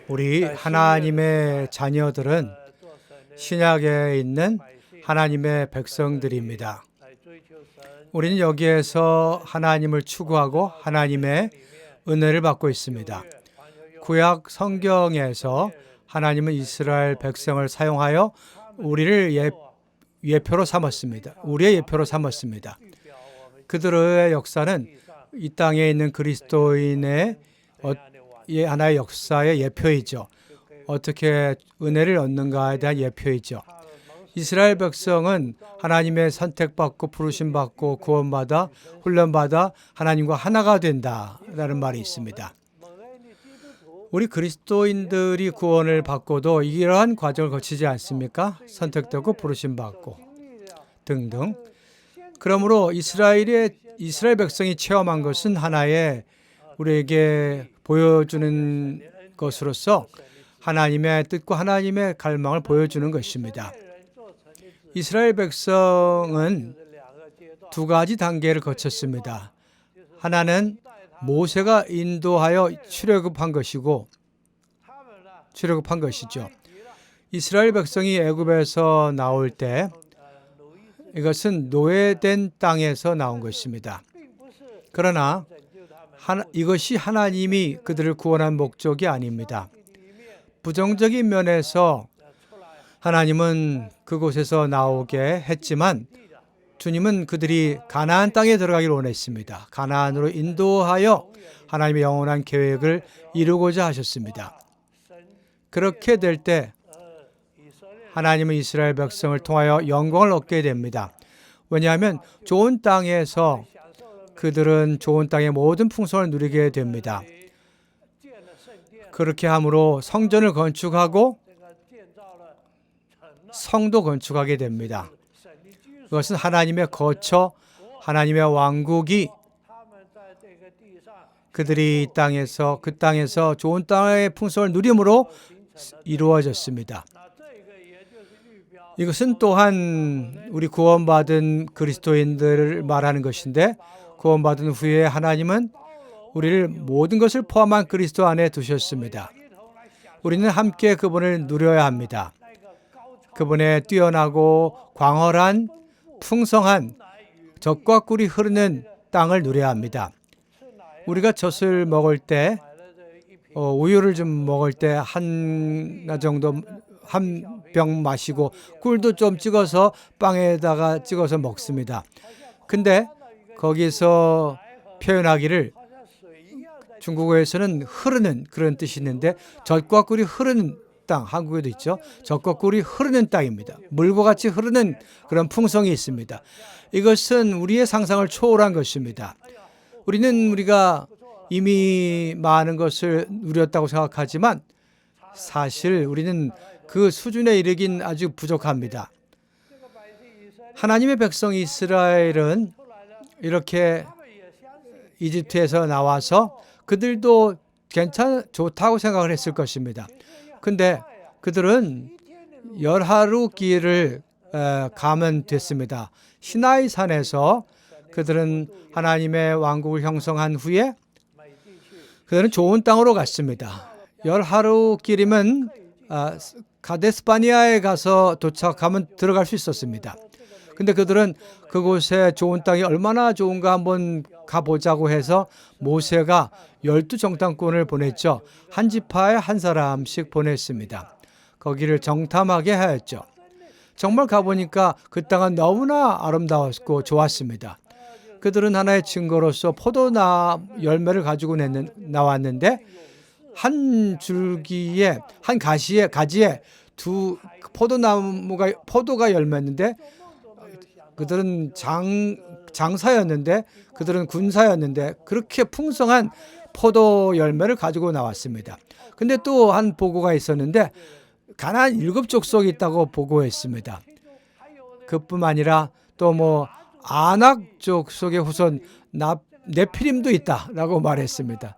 우리 하나님의 자녀들은 신약에 있는 하나님의 백성들입니다. 우리는 여기에서 하나님을 추구하고 하나님의 은혜를 받고 있습니다. 구약 성경에서 하나님은 이스라엘 백성을 사용하여 우리를 예표로 삼았습니다. 우리의 예표로 삼았습니다. 그들의 역사는 이 땅에 있는 그리스도인의 하나의 역사의 예표이죠. 어떻게 은혜를 얻는가에 대한 예표이죠. 이스라엘 백성은 하나님의 선택받고 부르심받고 구원받아 훈련받아 하나님과 하나가 된다라는 말이 있습니다. 우리 그리스도인들이 구원을 받고도 이러한 과정을 거치지 않습니까? 선택되고 부르심받고 등등. 그러므로 이스라엘 백성이 체험한 것은 하나의 우리에게 보여주는 것으로서 하나님의 뜻과 하나님의 갈망을 보여주는 것입니다. 이스라엘 백성은 두 가지 단계를 거쳤습니다. 하나는 모세가 인도하여 출애굽한 것이죠. 이스라엘 백성이 애굽에서 나올 때 이것은 노예된 땅에서 나온 것입니다. 그러나 이것이 하나님이 그들을 구원한 목적이 아닙니다. 부정적인 면에서 하나님은 그곳에서 나오게 했지만 주님은 그들이 가나안 땅에 들어가기를 원했습니다. 가나안으로 인도하여 하나님의 영원한 계획을 이루고자 하셨습니다. 그렇게 될 때 하나님은 이스라엘 백성을 통하여 영광을 얻게 됩니다. 왜냐하면 좋은 땅에서 그들은 좋은 땅의 모든 풍성을 누리게 됩니다. 그렇게 함으로 성전을 건축하고 성도 건축하게 됩니다. 그것은 하나님의 거처, 하나님의 왕국이 그들이 이 땅에서 그 땅에서 좋은 땅의 풍성을 누림으로 이루어졌습니다. 이것은 또한 우리 구원받은 그리스도인들을 말하는 것인데 구원받은 후에 하나님은 우리를 모든 것을 포함한 그리스도 안에 두셨습니다. 우리는 함께 그분을 누려야 합니다. 그분의 뛰어나고 광활한 풍성한 젖과 꿀이 흐르는 땅을 누려야 합니다. 우리가 젖을 먹을 때 우유를 좀 먹을 때 한 병 마시고 꿀도 좀 찍어서 빵에다가 찍어서 먹습니다. 근데 거기서 표현하기를 중국어에서는 흐르는 그런 뜻이 있는데 젖과 꿀이 흐르는 땅, 한국에도 있죠. 젖과 꿀이 흐르는 땅입니다. 물과 같이 흐르는 그런 풍성이 있습니다. 이것은 우리의 상상을 초월한 것입니다. 우리가 이미 많은 것을 누렸다고 생각하지만 사실 우리는 그 수준에 이르긴 아주 부족합니다. 하나님의 백성 이스라엘은 이렇게 이집트에서 나와서 그들도 좋다고 생각을 했을 것입니다. 근데 그들은 열하루 길을 가면 됐습니다. 시나이 산에서 그들은 하나님의 왕국을 형성한 후에 그들은 좋은 땅으로 갔습니다. 열하루 길이면 가데스바니아에 가서 도착하면 들어갈 수 있었습니다. 근데 그들은 그곳에 좋은 땅이 얼마나 좋은가 한번 가보자고 해서 모세가 12정탐꾼을 보냈죠. 한 지파에 한 사람씩 보냈습니다. 거기를 정탐하게 하였죠. 정말 가보니까 그 땅은 너무나 아름다웠고 좋았습니다. 그들은 하나의 증거로서 포도나 열매를 가지고 나왔는데 한 줄기에 한 가지에 두 포도가 열매였는데 그들은 장사였는데 그들은 군사였는데 그렇게 풍성한 포도 열매를 가지고 나왔습니다. 근데 또 한 보고가 있었는데 가나안 7족속이 있다고 보고했습니다. 그뿐만 아니라 또 아낙 족속의 후손 네피림도 있다라고 말했습니다.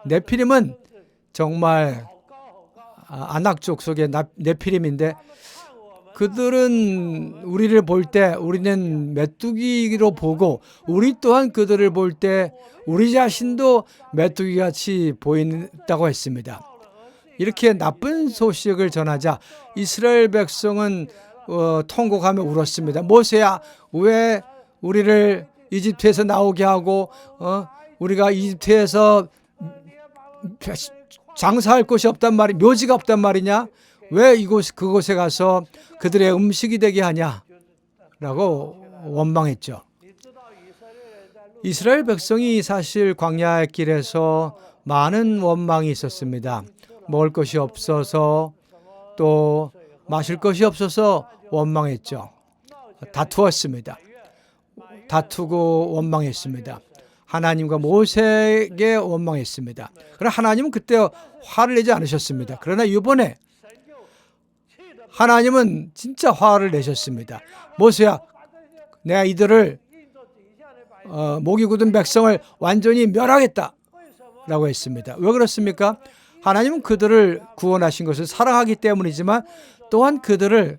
네피림은 정말 아낙 족속의 네피림인데 그들은 우리를 볼 때 우리는 메뚜기로 보고 우리 또한 그들을 볼 때 우리 자신도 메뚜기같이 보인다고 했습니다. 이렇게 나쁜 소식을 전하자 이스라엘 백성은 통곡하며 울었습니다. 모세야, 왜 우리를 이집트에서 나오게 하고 우리가 이집트에서 장사할 곳이 없단 말이, 묘지가 없단 말이냐? 왜 그곳에 가서 그들의 음식이 되게 하냐라고 원망했죠. 이스라엘 백성이 사실 광야의 길에서 많은 원망이 있었습니다. 먹을 것이 없어서 또 마실 것이 없어서 원망했죠. 다투었습니다. 다투고 원망했습니다. 하나님과 모세에게 원망했습니다. 그러나 하나님은 그때 화를 내지 않으셨습니다. 그러나 이번에 하나님은 진짜 화를 내셨습니다. 모세야, 내가 이들을 목이 굳은 백성을 완전히 멸하겠다 라고 했습니다. 왜 그렇습니까? 하나님은 그들을 구원하신 것을 사랑하기 때문이지만 또한 그들을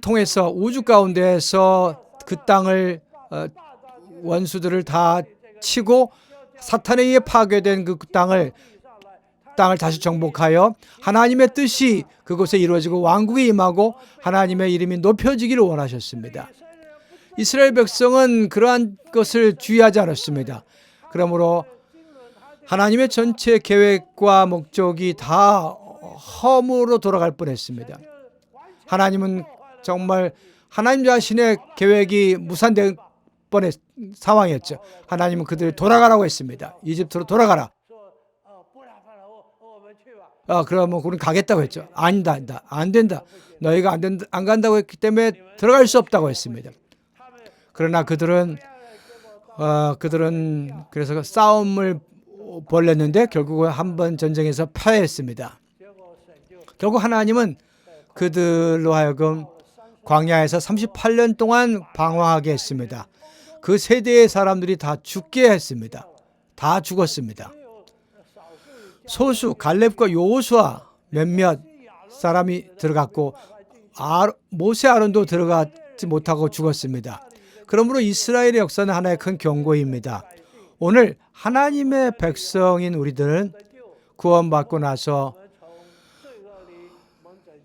통해서 우주 가운데에서 그 땅을 원수들을 다 치고 사탄에 의해 파괴된 그 땅을 다시 정복하여 하나님의 뜻이 그곳에 이루어지고 왕국이 임하고 하나님의 이름이 높여지기를 원하셨습니다. 이스라엘 백성은 그러한 것을 주의하지 않았습니다. 그러므로 하나님의 전체 계획과 목적이 다 허무로 돌아갈 뻔했습니다. 하나님은 정말 하나님 자신의 계획이 무산될 뻔한 상황이었죠. 하나님은 그들을 돌아가라고 했습니다. 이집트로 돌아가라. 그러면 우리는 가겠다고 했죠. 아니다, 안 된다. 너희가 안 간다고 했기 때문에 들어갈 수 없다고 했습니다. 그러나 그들은 그래서 싸움을 벌였는데 결국은 한번 전쟁에서 패했습니다. 결국 하나님은 그들로 하여금 광야에서 38년 동안 방황하게 했습니다. 그 세대의 사람들이 다 죽게 했습니다. 다 죽었습니다. 소수 갈렙과 여호수아 몇몇 사람이 들어갔고 모세 아론도 들어가지 못하고 죽었습니다. 그러므로 이스라엘의 역사는 하나의 큰 경고입니다. 오늘 하나님의 백성인 우리들은 구원받고 나서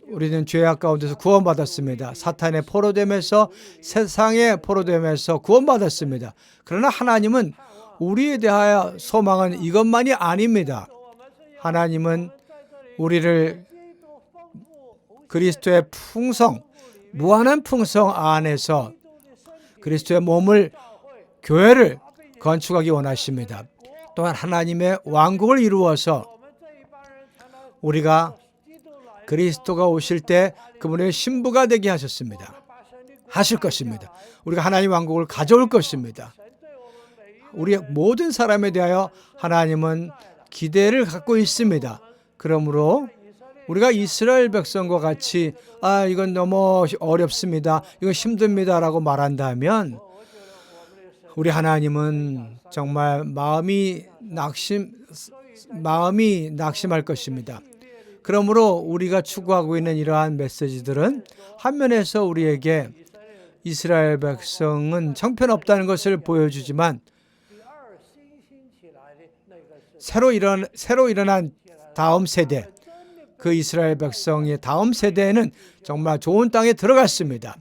우리는 죄악 가운데서 구원받았습니다. 사탄의 포로됨에서, 세상의 포로됨에서 구원받았습니다. 그러나 하나님은 우리에 대하여 소망은 이것만이 아닙니다. 하나님은 우리를 그리스도의 풍성, 무한한 풍성 안에서 그리스도의 몸을, 교회를 건축하기 원하십니다. 또한 하나님의 왕국을 이루어서 우리가 그리스도가 오실 때 그분의 신부가 되게 하실 것입니다. 우리가 하나님 왕국을 가져올 것입니다. 우리의 모든 사람에 대하여 하나님은 기대를 갖고 있습니다. 그러므로 우리가 이스라엘 백성과 같이 이건 너무 어렵습니다. 이건 힘듭니다라고 말한다면 우리 하나님은 정말 마음이 낙심할 것입니다. 그러므로 우리가 추구하고 있는 이러한 메시지들은 한면에서 우리에게 이스라엘 백성은 형편없다는 것을 보여주지만 새로 일어난 다음 세대, 그 이스라엘 백성의 다음 세대는 정말 좋은 땅에 들어갔습니다.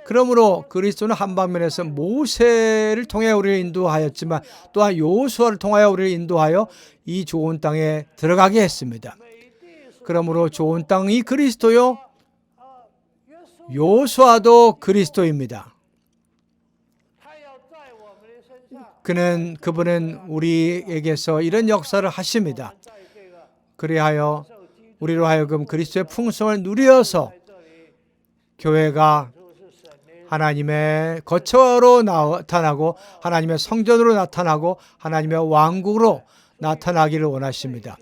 그러므로 그리스도는 한 방면에서 모세를 통해 우리를 인도하였지만 또한 여호수아를 통하여 우리를 인도하여 이 좋은 땅에 들어가게 했습니다. 그러므로 좋은 땅이 그리스도요, 여호수아도 그리스도입니다. 그분은 우리에게서 이런 역사를 하십니다. 그리하여 우리로 하여금 그리스도의 풍성을 누려서 교회가 하나님의 거처로 나타나고 하나님의 성전으로 나타나고 하나님의 왕국으로 나타나기를 원하십니다.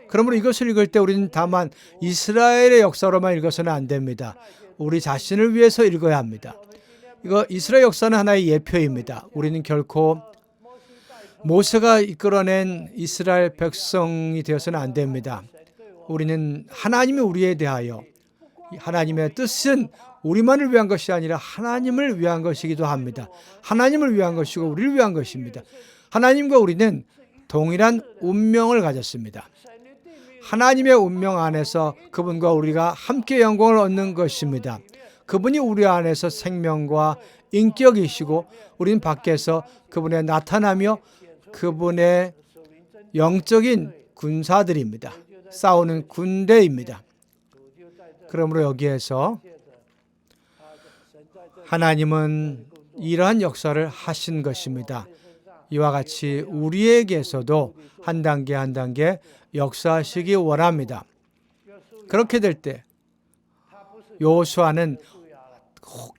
그러므로 이것을 읽을 때 우리는 다만 이스라엘의 역사로만 읽어서는 안 됩니다. 우리 자신을 위해서 읽어야 합니다. 이스라엘 역사는 하나의 예표입니다. 우리는 결코 모세가 이끌어낸 이스라엘 백성이 되어서는 안 됩니다. 우리는 하나님이 우리에 대하여 하나님의 뜻은 우리만을 위한 것이 아니라 하나님을 위한 것이기도 합니다. 하나님을 위한 것이고 우리를 위한 것입니다. 하나님과 우리는 동일한 운명을 가졌습니다. 하나님의 운명 안에서 그분과 우리가 함께 영광을 얻는 것입니다. 그분이 우리 안에서 생명과 인격이시고 우리는 밖에서 그분의 나타나며 그분의 영적인 군사들입니다. 싸우는 군대입니다. 그러므로 여기에서 하나님은 이러한 역사를 하신 것입니다. 이와 같이 우리에게서도 한 단계 한 단계 역사하시기 원합니다. 그렇게 될 때 여호수아는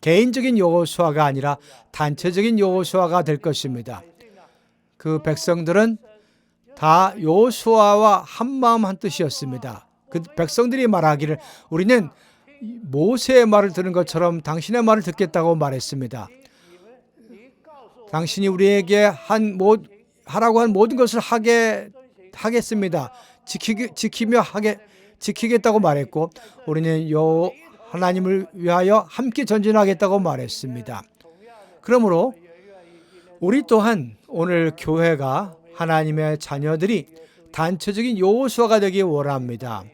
개인적인 여호수아가 아니라 단체적인 여호수아가 될 것입니다. 그 백성들은 다 여호수아와 한마음 한뜻이었습니다. 그 백성들이 말하기를 우리는 모세의 말을 들은 것처럼 당신의 말을 듣겠다고 말했습니다. 당신이 우리에게 하라고 한 모든 것을 하겠습니다. 지키겠다고 말했고 우리는 하나님을 위하여 함께 전진하겠다고 말했습니다. 그러므로 우리 또한 오늘 교회가 하나님의 자녀들이 단체적인 여호수아가 되기 원합니다.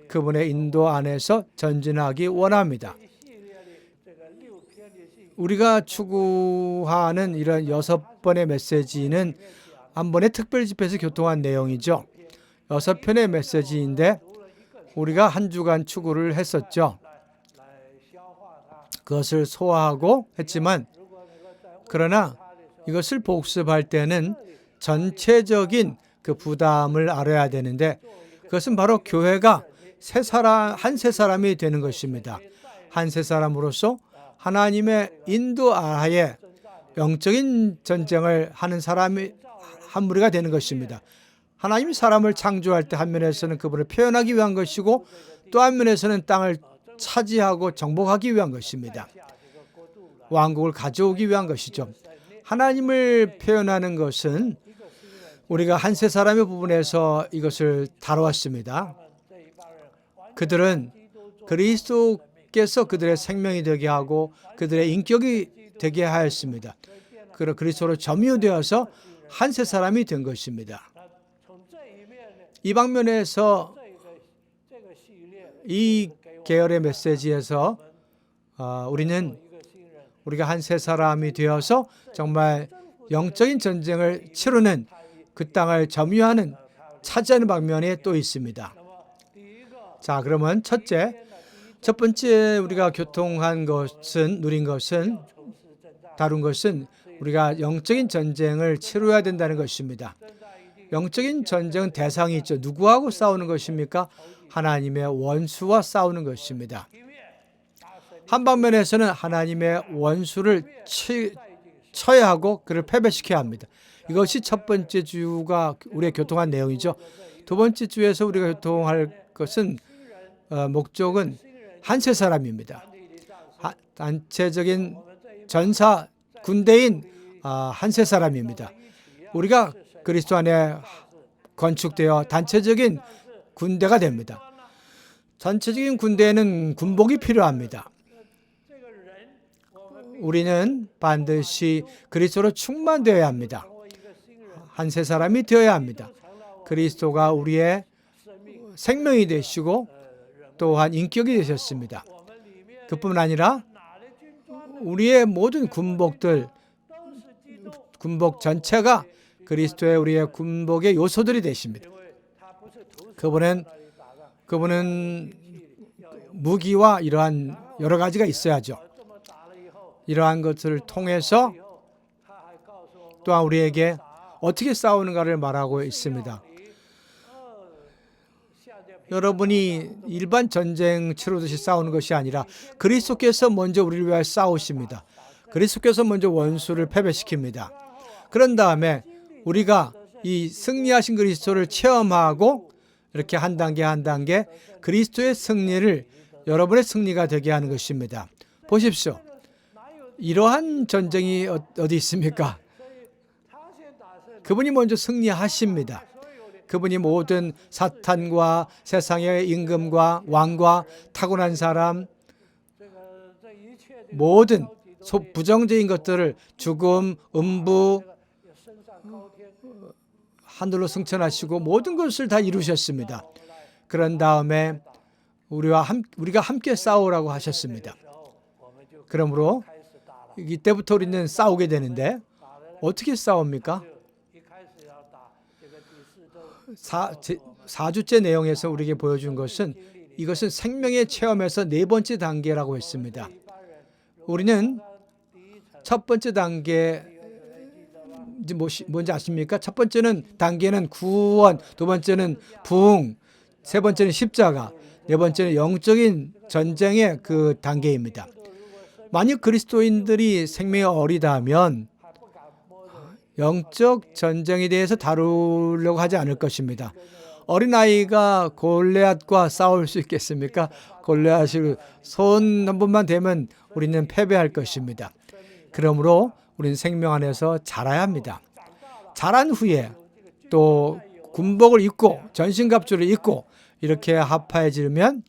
그분의 인도 안에서 전진하기 원합니다. 우리가 추구하는 이런 6번의 메시지는 한 번의 특별 집회에서 교통한 내용이죠. 6편의 메시지인데 우리가 한 주간 추구를 했었죠. 그것을 소화하고 했지만 그러나 이것을 복습할 때는 전체적인 그 부담을 알아야 되는데 그것은 바로 교회가 한 세 사람이 되는 것입니다. 한 세 사람으로서 하나님의 인도 하에 영적인 전쟁을 하는 사람이 한 무리가 되는 것입니다. 하나님이 사람을 창조할 때 한 면에서는 그분을 표현하기 위한 것이고 또 한 면에서는 땅을 차지하고 정복하기 위한 것입니다. 왕국을 가져오기 위한 것이죠. 하나님을 표현하는 것은 우리가 한 세 사람의 부분에서 이것을 다루었습니다. 그들은 그리스도께서 그들의 생명이 되게 하고 그들의 인격이 되게 하였습니다. 그리스도로 점유되어서 한 세 사람이 된 것입니다. 이 방면에서 이 계열의 메시지에서 우리가 한 세 사람이 되어서 정말 영적인 전쟁을 치르는 그 땅을 점유하는 차지하는 방면이 또 있습니다. 자, 그러면 첫 번째 우리가 다룬 것은 우리가 영적인 전쟁을 치러야 된다는 것입니다. 영적인 전쟁은 대상이 있죠. 누구하고 싸우는 것입니까? 하나님의 원수와 싸우는 것입니다. 한 방면에서는 하나님의 원수를 쳐야 하고 그를 패배시켜야 합니다. 이것이 첫 번째 주가 우리의 교통한 내용이죠. 두 번째 주에서 우리가 교통할 것은 목적은 한 세 사람입니다. 단체적인 전사 군대인 한 세 사람입니다. 우리가 그리스도 안에 건축되어 단체적인 군대가 됩니다. 전체적인 군대에는 군복이 필요합니다. 우리는 반드시 그리스도로 충만되어야 합니다. 한 세 사람이 되어야 합니다. 그리스도가 우리의 생명이 되시고 또한 인격이 되셨습니다. 그뿐만 아니라 우리의 모든 군복 전체가 그리스도의 우리의 군복의 요소들이 되십니다. 그분은 무기와 이러한 여러 가지가 있어야죠. 이러한 것을 통해서 또한 우리에게 어떻게 싸우는가를 말하고 있습니다. 여러분이 일반 전쟁 치르듯이 싸우는 것이 아니라 그리스도께서 먼저 우리를 위하여 싸우십니다. 그리스도께서 먼저 원수를 패배시킵니다. 그런 다음에 우리가 이 승리하신 그리스도를 체험하고 이렇게 한 단계 한 단계 그리스도의 승리를 여러분의 승리가 되게 하는 것입니다. 보십시오. 이러한 전쟁이 어디 있습니까? 그분이 먼저 승리하십니다. 그분이 모든 사탄과 세상의 임금과 왕과 타고난 사람, 모든 부정적인 것들을 죽음, 음부, 하늘로 승천하시고 모든 것을 다 이루셨습니다. 그런 다음에 우리가 함께 싸우라고 하셨습니다. 그러므로 이때부터 우리는 싸우게 되는데 어떻게 싸웁니까? 4주째 내용에서 우리에게 보여준 것은 이것은 생명의 체험에서 네 번째 단계라고 했습니다. 우리는 첫 번째 단계 뭔지 아십니까? 첫 번째는 단계는 구원, 두 번째는 부흥, 세 번째는 십자가, 네 번째는 영적인 전쟁의 그 단계입니다. 만약 그리스도인들이 생명이 어리다면 영적 전쟁에 대해서 다루려고 하지 않을 것입니다. 어린아이가 골리앗과 싸울 수 있겠습니까? 골리앗이 손 한 번만 대면 우리는 패배할 것입니다. 그러므로 우리는 생명 안에서 자라야 합니다. 자란 후에 또 군복을 입고 전신갑주를 입고 이렇게 합해지면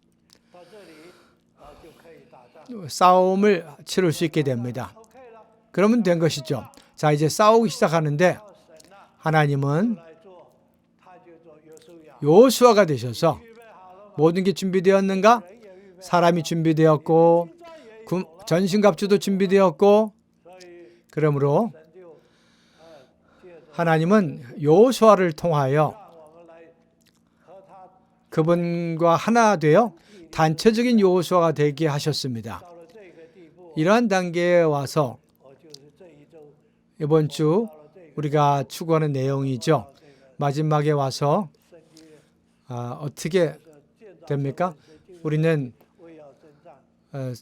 싸움을 치를 수 있게 됩니다. 그러면 된 것이죠. 자, 이제 싸우기 시작하는데 하나님은 여호수아가 되셔서 모든 게 준비되었는가? 사람이 준비되었고 전신갑주도 준비되었고 그러므로 하나님은 여호수아를 통하여 그분과 하나 되어 단체적인 여호수아가 되게 하셨습니다. 이러한 단계에 와서 이번 주 우리가 추구하는 내용이죠. 마지막에 와서 어떻게 됩니까? 우리는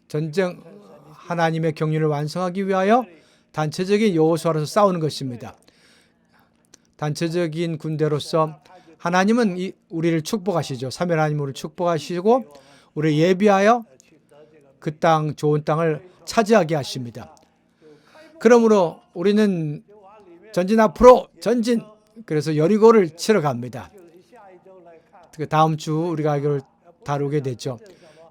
전쟁 하나님의 경륜을 완성하기 위하여 단체적인 여호수아로서 싸우는 것입니다. 단체적인 군대로서 하나님은 우리를 축복하시죠. 삼위 하나님 우리를 축복하시고 우리를 예비하여 그 땅, 좋은 땅을 차지하게 하십니다. 그러므로 우리는 전진 앞으로 전진. 그래서 여리고를 치러 갑니다. 다음 주 우리가 이걸 다루게 되죠.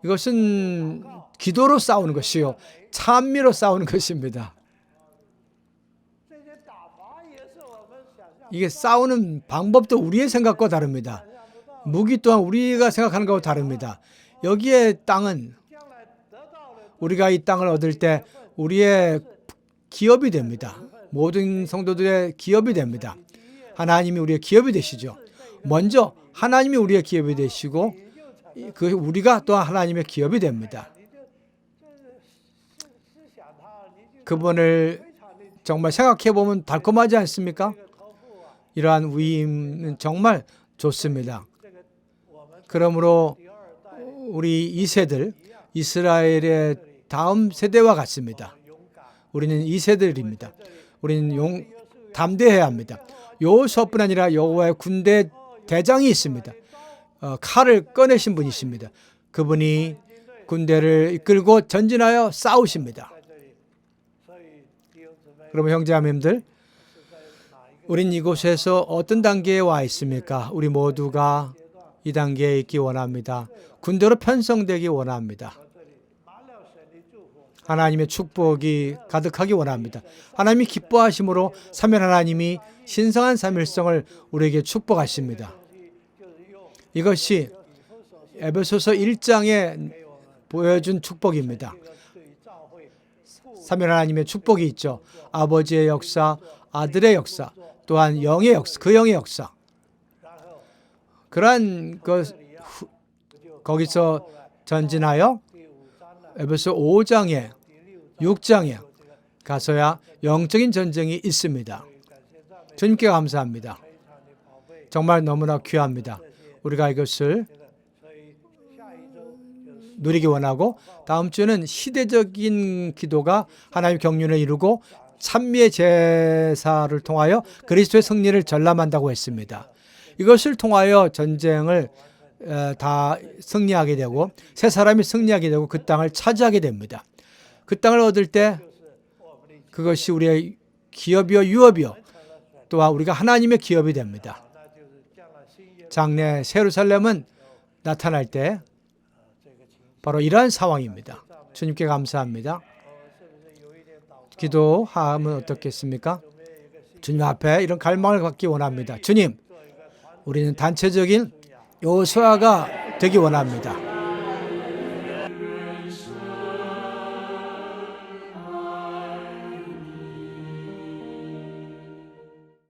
이것은 기도로 싸우는 것이요. 찬미로 싸우는 것입니다. 이게 싸우는 방법도 우리의 생각과 다릅니다. 무기 또한 우리가 생각하는 것과 다릅니다. 여기에 땅은 우리가 이 땅을 얻을 때 우리의 기업이 됩니다. 모든 성도들의 기업이 됩니다. 하나님이 우리의 기업이 되시죠. 먼저 하나님이 우리의 기업이 되시고 우리가 또한 하나님의 기업이 됩니다. 그분을 정말 생각해 보면 달콤하지 않습니까? 이러한 위임은 정말 좋습니다. 그러므로 우리 2세들 이스라엘의 다음 세대와 같습니다. 우리는 2세들입니다. 우리는 담대해야 합니다. 여호수아뿐 아니라 여호와의 군대 대장이 있습니다. 칼을 꺼내신 분이십니다. 그분이 군대를 이끌고 전진하여 싸우십니다. 그러면 형제자매님들, 우린 이곳에서 어떤 단계에 와 있습니까? 우리 모두가 이 단계에 있기 원합니다. 군대로 편성되기 원합니다. 하나님의 축복이 가득하기 원합니다. 하나님이 기뻐하심으로 삼위 하나님이 신성한 삼일성을 우리에게 축복하십니다. 이것이 에베소서 1장에 보여준 축복입니다. 삼위 하나님의 축복이 있죠. 아버지의 역사, 아들의 역사, 또한 영의 역사, 그 영의 역사. 그러한 거기서 전진하여 에베소 5장에 6장에 가서야 영적인 전쟁이 있습니다. 주님께 감사합니다. 정말 너무나 귀합니다. 우리가 이것을 누리기 원하고 다음 주는 시대적인 기도가 하나님의 경륜을 이루고 찬미의 제사를 통하여 그리스도의 승리를 전람한다고 했습니다. 이것을 통하여 전쟁을 다 승리하게 되고 새 사람이 승리하게 되고 그 땅을 차지하게 됩니다. 그 땅을 얻을 때 그것이 우리의 기업이요 유업이요 또한 우리가 하나님의 기업이 됩니다. 장래 새 예루살렘은 나타날 때 바로 이러한 상황입니다. 주님께 감사합니다. 기도하면 어떻겠습니까? 주님 앞에 이런 갈망을 갖기 원합니다. 주님, 우리는 단체적인 여호수아가 되기 원합니다.